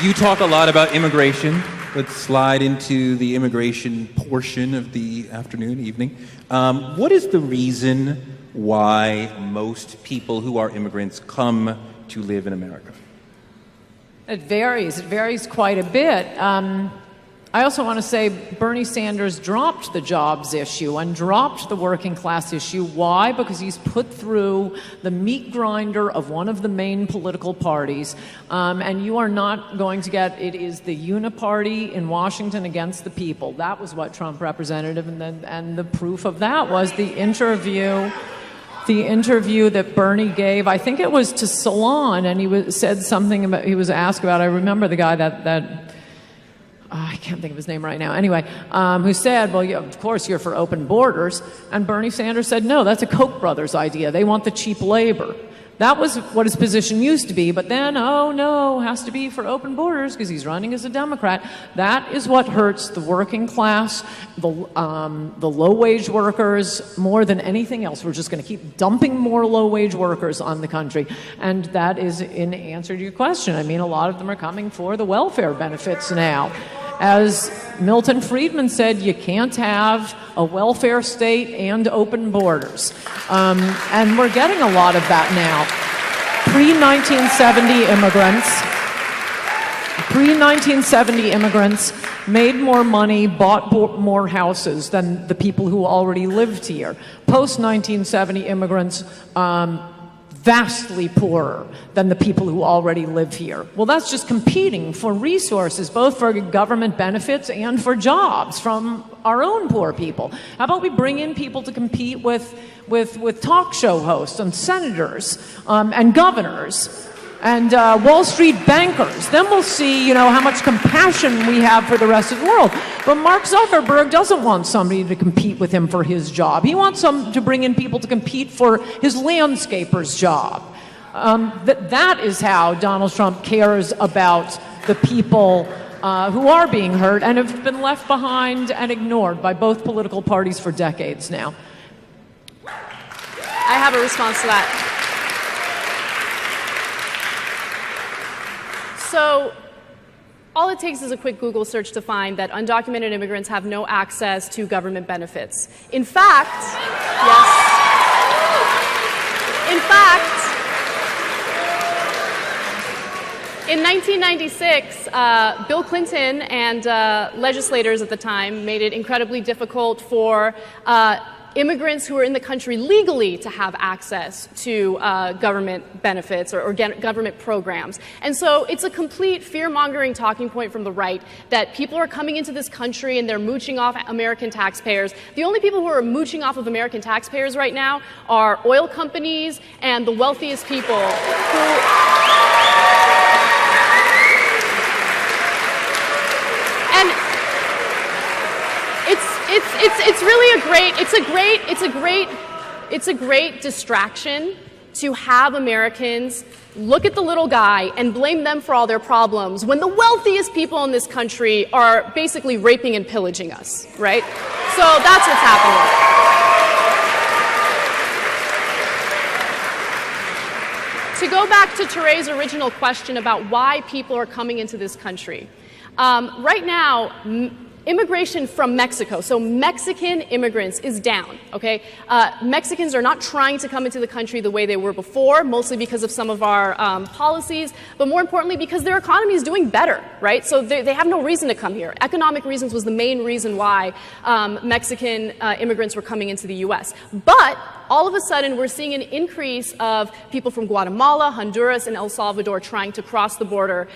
You talk a lot about immigration. Let's slide into the immigration portion of the afternoon, evening. What is the reason why most people who are immigrants come to live in America? It varies. It varies quite a bit. I also want to say Bernie Sanders dropped the jobs issue and dropped the working class issue. Why? Because he's put through the meat grinder of one of the main political parties. And you are not going to get, it is the uniparty in Washington against the people. That was what Trump represented. And the proof of that was the interview that Bernie gave. I think it was to Salon, and he said something about, he was asked about, I remember the guy that I can't think of his name right now. Anyway, who said, well, yeah, of course you're for open borders. And Bernie Sanders said, no, that's a Koch brothers idea. They want the cheap labor. That was what his position used to be. But then, oh, no, has to be for open borders because he's running as a Democrat. That is what hurts the working class, the low-wage workers, more than anything else. We're just going to keep dumping more low-wage workers on the country. And that is in answer to your question. I mean, a lot of them are coming for the welfare benefits now. As Milton Friedman said, you can't have a welfare state and open borders. And we're getting a lot of that now. Pre-1970 immigrants made more money, bought more houses than the people who already lived here. Post-1970 immigrants, vastly poorer than the people who already live here. Well, that's just competing for resources, both for government benefits and for jobs from our own poor people. How about we bring in people to compete with talk show hosts and senators and governors and Wall Street bankers? Then we'll see, how much compassion we have for the rest of the world. But Mark Zuckerberg doesn't want somebody to compete with him for his job. He wants to bring in people to compete for his landscaper's job. That is how Donald Trump cares about the people who are being hurt and have been left behind and ignored by both political parties for decades now. I have a response to that. So all it takes is a quick Google search to find that undocumented immigrants have no access to government benefits. In fact, yes. In fact, in 1996, Bill Clinton and legislators at the time made it incredibly difficult for immigrants who are in the country legally to have access to government benefits or government programs. And so it's a complete fear-mongering talking point from the right that people are coming into this country and they're mooching off American taxpayers. The only people who are mooching off of American taxpayers right now are oil companies and the wealthiest people who... And it's really a great distraction to have Americans look at the little guy and blame them for all their problems when the wealthiest people in this country are basically raping and pillaging us, right? So that's what's happening. To go back to Tere's original question about why people are coming into this country, right now, immigration from Mexico, so Mexican immigrants, is down, okay? Mexicans are not trying to come into the country the way they were before, mostly because of some of our policies, but more importantly because their economy is doing better, right? So they have no reason to come here. Economic reasons was the main reason why Mexican immigrants were coming into the U.S. But all of a sudden, we're seeing an increase of people from Guatemala, Honduras, and El Salvador trying to cross the border.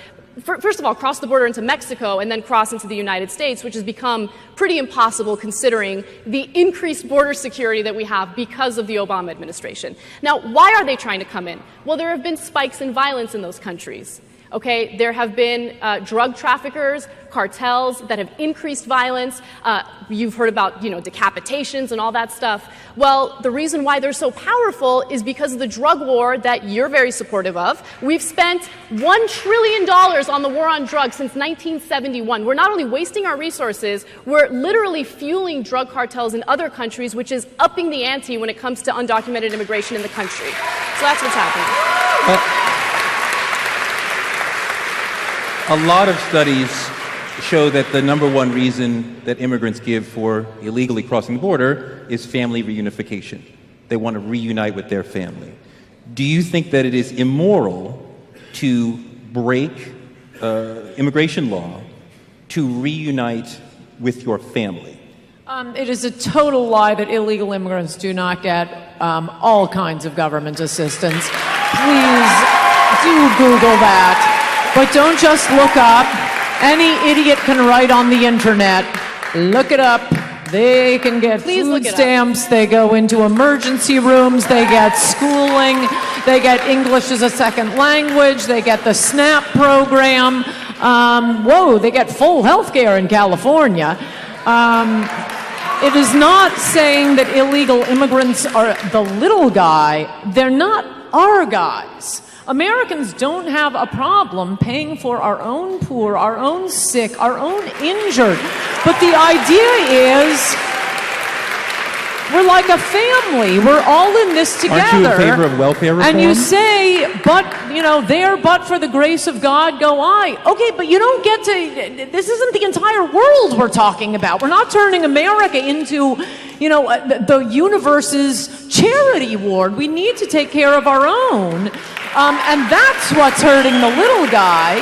First of all, cross the border into Mexico and then cross into the United States, which has become pretty impossible considering the increased border security that we have because of the Obama administration. Now, why are they trying to come in? Well, there have been spikes in violence in those countries. Okay, there have been drug traffickers, cartels that have increased violence. You've heard about, decapitations and all that stuff. Well, the reason why they're so powerful is because of the drug war that you're very supportive of. We've spent $1 trillion on the war on drugs since 1971. We're not only wasting our resources, we're literally fueling drug cartels in other countries, which is upping the ante when it comes to undocumented immigration in the country. So that's what's happening. A lot of studies show that the number one reason that immigrants give for illegally crossing the border is family reunification. They want to reunite with their family. Do you think that it is immoral to break immigration law to reunite with your family? It is a total lie that illegal immigrants do not get all kinds of government assistance. Please do Google that, but don't just look up. Any idiot can write on the internet. Look it up. They can get food stamps. They go into emergency rooms. They get schooling. They get English as a second language. They get the SNAP program. They get full health care in California. It is not saying that illegal immigrants are the little guy. They're not our guys. Americans don't have a problem paying for our own poor, our own sick, our own injured. But the idea is we're like a family. We're all in this together. Aren't you in favor of welfare reform? And you say, but for the grace of God go I. Okay, but you don't get to, this isn't the entire world we're talking about. We're not turning America into, the universe's charity ward. We need to take care of our own. And that's what's hurting the little guy.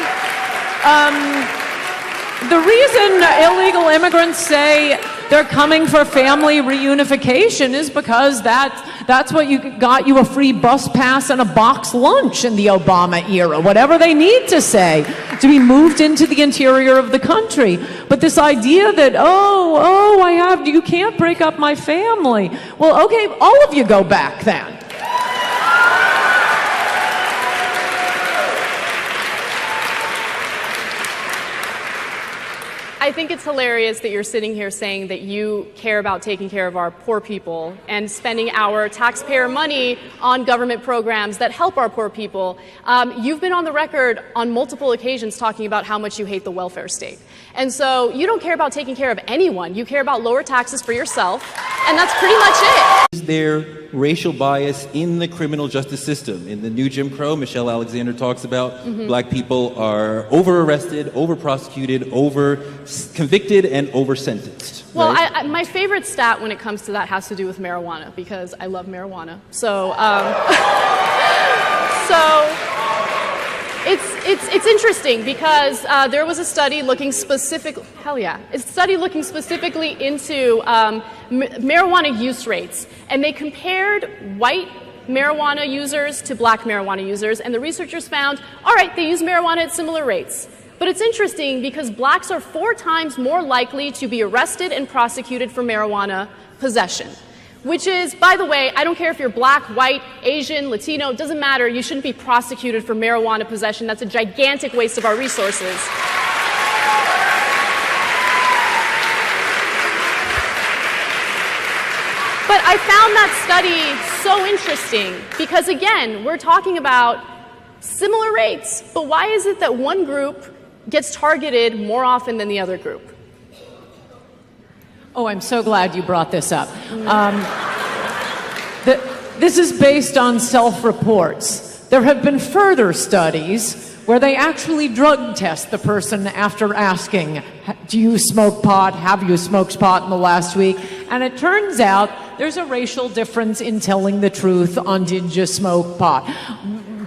The reason illegal immigrants say they're coming for family reunification is because that's what got you a free bus pass and a box lunch in the Obama era. Whatever they need to say to be moved into the interior of the country. But this idea that, you can't break up my family. Well, okay, all of you go back then. I think it's hilarious that you're sitting here saying that you care about taking care of our poor people and spending our taxpayer money on government programs that help our poor people. You've been on the record on multiple occasions talking about how much you hate the welfare state. And so you don't care about taking care of anyone. You care about lower taxes for yourself, and that's pretty much it. Is there racial bias in the criminal justice system? In the new Jim Crow, Michelle Alexander talks about black people are over-arrested, over-prosecuted, over-convicted, and over-sentenced. Well, right? my favorite stat when it comes to that has to do with marijuana, because I love marijuana. So, It's interesting because there was a study looking specifically into marijuana use rates, and they compared white marijuana users to black marijuana users, and the researchers found, all right, they use marijuana at similar rates. But it's interesting because blacks are 4 times more likely to be arrested and prosecuted for marijuana possession. Which is, by the way, I don't care if you're black, white, Asian, Latino, it doesn't matter. You shouldn't be prosecuted for marijuana possession. That's a gigantic waste of our resources. But I found that study so interesting because, again, we're talking about similar rates. But why is it that one group gets targeted more often than the other group? Oh, I'm so glad you brought this up. This is based on self-reports. There have been further studies where they actually drug test the person after asking, do you smoke pot? Have you smoked pot in the last week? And it turns out there's a racial difference in telling the truth on did you smoke pot.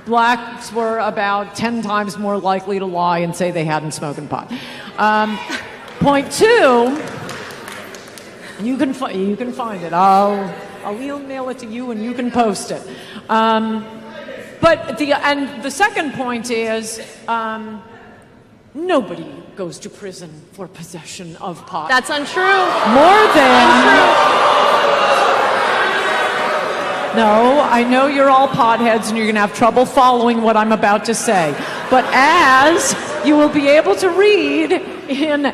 Blacks were about 10 times more likely to lie and say they hadn't smoked pot. Point 2... You can find it. I'll email it to you and you can post it. But the second point is nobody goes to prison for possession of pot. That's untrue. More than No, I know you're all potheads and you're going to have trouble following what I'm about to say. But as you will be able to read in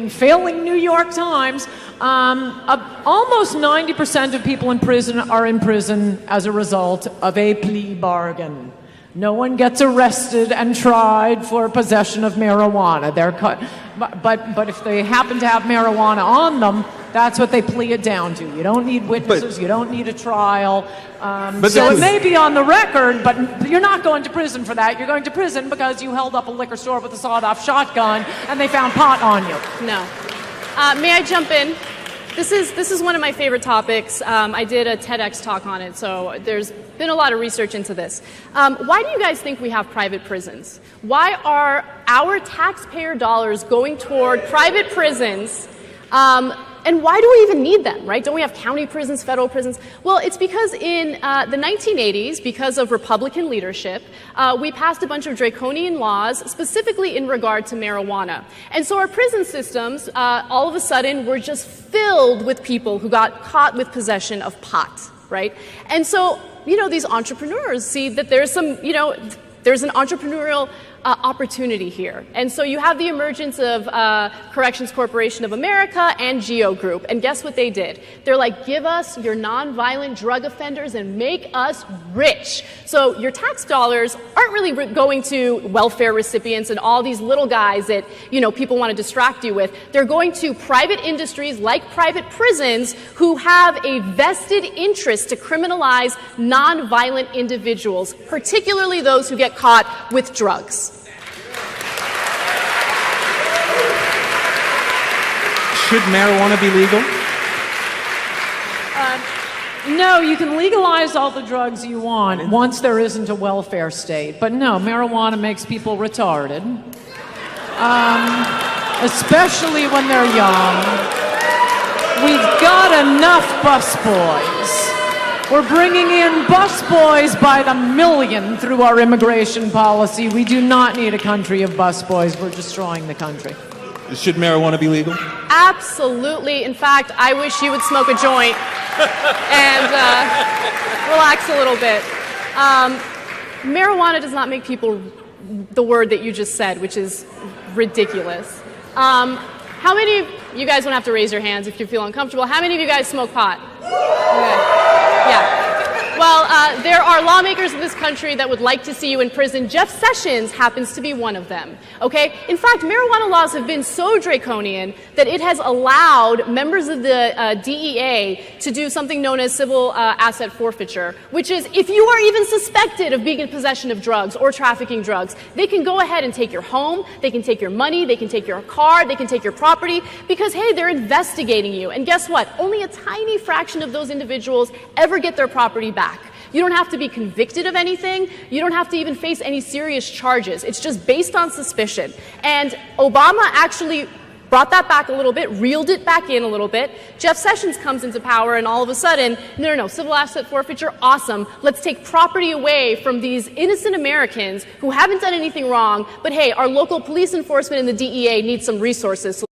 failing New York Times, almost 90% of people in prison are in prison as a result of a plea bargain. No one gets arrested and tried for possession of marijuana. But if they happen to have marijuana on them, That's what they plea it down to. You don't need witnesses. You don't need a trial. So it may be on the record, but you're not going to prison for that. You're going to prison because you held up a liquor store with a sawed-off shotgun and they found pot on you. No. May I jump in? This is one of my favorite topics. I did a TEDx talk on it, so there's been a lot of research into this. Why do you guys think we have private prisons? Why are our taxpayer dollars going toward private prisons? And why do we even need them, right? Don't we have county prisons, federal prisons? Well, it's because in the 1980s, because of Republican leadership, we passed a bunch of draconian laws, specifically in regard to marijuana. And so our prison systems, all of a sudden, were just filled with people who got caught with possession of pot, right? And so, these entrepreneurs see that there's some, there's an entrepreneurial opportunity here. And so you have the emergence of Corrections Corporation of America and Geo Group. And guess what they did? They're like, give us your nonviolent drug offenders and make us rich. So your tax dollars aren't really going to welfare recipients and all these little guys that, people want to distract you with. They're going to private industries like private prisons who have a vested interest to criminalize nonviolent individuals, particularly those who get caught with drugs. Should marijuana be legal? No, you can legalize all the drugs you want once there isn't a welfare state. But no, marijuana makes people retarded, especially when they're young. We've got enough busboys. We're bringing in busboys by the million through our immigration policy. We do not need a country of busboys. We're destroying the country. Should marijuana be legal? Absolutely. In fact, I wish you would smoke a joint and relax a little bit. Marijuana does not make people the word that you just said, which is ridiculous. How many of you guys don't have to raise your hands if you feel uncomfortable? How many of you guys smoke pot? Okay. Yeah. Well, there are lawmakers in this country that would like to see you in prison. Jeff Sessions happens to be one of them, okay? In fact, marijuana laws have been so draconian that it has allowed members of the DEA to do something known as civil asset forfeiture, which is if you are even suspected of being in possession of drugs or trafficking drugs, they can go ahead and take your home, they can take your money, they can take your car, they can take your property, because, hey, they're investigating you. And guess what? Only a tiny fraction of those individuals ever get their property back. You don't have to be convicted of anything. You don't have to even face any serious charges. It's just based on suspicion. And Obama actually brought that back a little bit, reeled it back in a little bit. Jeff Sessions comes into power, and all of a sudden, no, civil asset forfeiture, awesome. Let's take property away from these innocent Americans who haven't done anything wrong, but hey, our local police enforcement and the DEA need some resources.